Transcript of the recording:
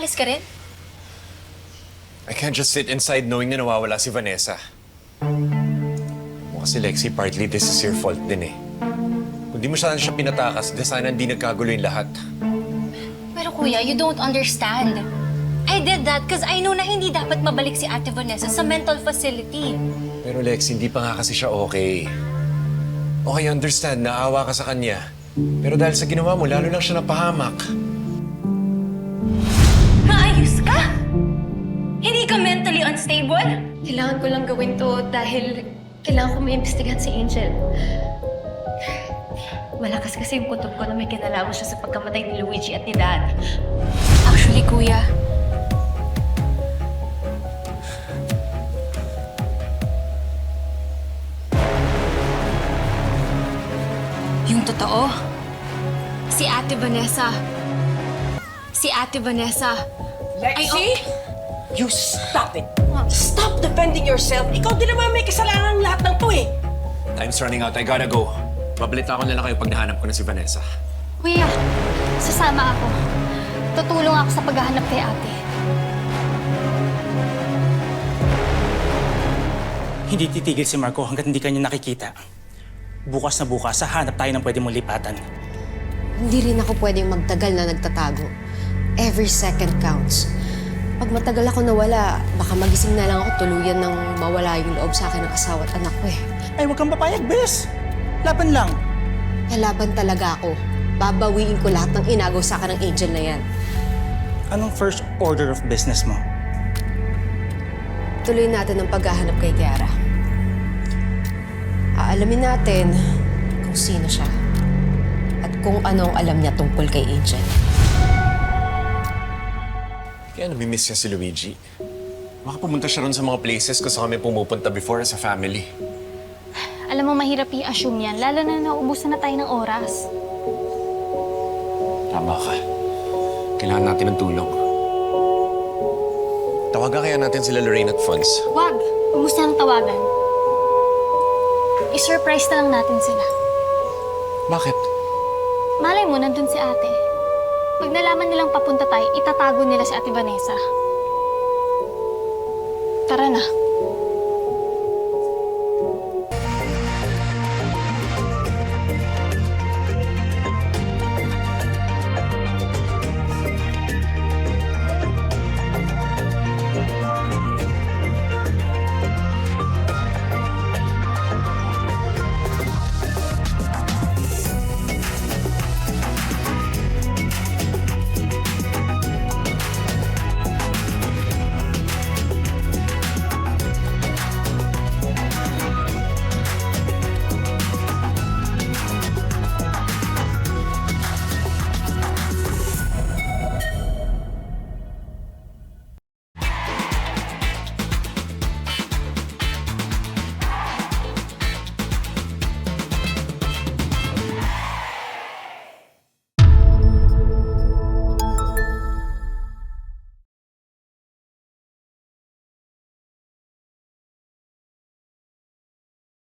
Aalis ka rin? I can't just sit inside knowing na nawawala si Vanessa. Kasi Lexi, partly this is your fault din eh. Kung di mo sana siya pinatakas, di sana hindi nagkagulo yung lahat. Pero kuya, you don't understand. I did that because I know na hindi dapat mabalik si Ate Vanessa sa mental facility. Pero Lexi, hindi pa nga kasi siya okay. Okay, understand, naawa ka sa kanya. Pero dahil sa ginawa mo, lalo lang siya napahamak. Maayos ka? Hindi ka mentally unstable? Kailangan ko lang gawin to dahil kailangan ko maimbestigahan si Angel. Malakas kasi yung kutob ko na may kinalaman siya sa pagkamatay ni Luigi at ni Dad. Actually, kuya, yung totoo, si Ate Vanessa. Si Ate Vanessa. Lexi, you stop it. Stop defending yourself. Ikaw din naman may kasalanan ng lahat ng to eh. Time's running out, I gotta go. Babalita ko na lang kayo pag nahanap ko na si Vanessa. Kuya, sasama ako. Tutulong ako sa paghahanap kay ate. Hindi titigil si Marco hanggat hindi kanya nakikita. Bukas na bukas, hahanap tayo ng pwede mong lipatan. Hindi rin ako pwedeng magtagal na nagtatago. Every second counts. Pag matagal ako nawala, baka magising na lang ako tuluyan ng mawala yung loob sa akin ng asawa at anak ko eh. Ay, huwag kang papayag, bes! Laban lang! Kalaban talaga ako. Babawiin ko lahat ng inagaw sa akin ng Angel na yan. Anong first order of business mo? Tuloy natin ang paghahanap kay Kiara. Aalamin natin kung sino siya at kung ano ang alam niya tungkol kay Angel. Kaya namimiss niya si Luigi. Baka pumunta siya ron sa mga places kung saan kami pumupunta before as a family. Alam mo, mahirap i-assume yan, lalo na nauubusan na tayo ng oras. Tama ka. Kailangan natin ng tulong. Tawagan kaya natin sila Lorraine at Fonz. Wag! Huwag mo nang tawagan. I-surprise na lang natin sila. Bakit? Malay mo, nandun si ate. Pag nalaman nilang papunta tayo, itatago nila si Ate Vanessa. Tara na.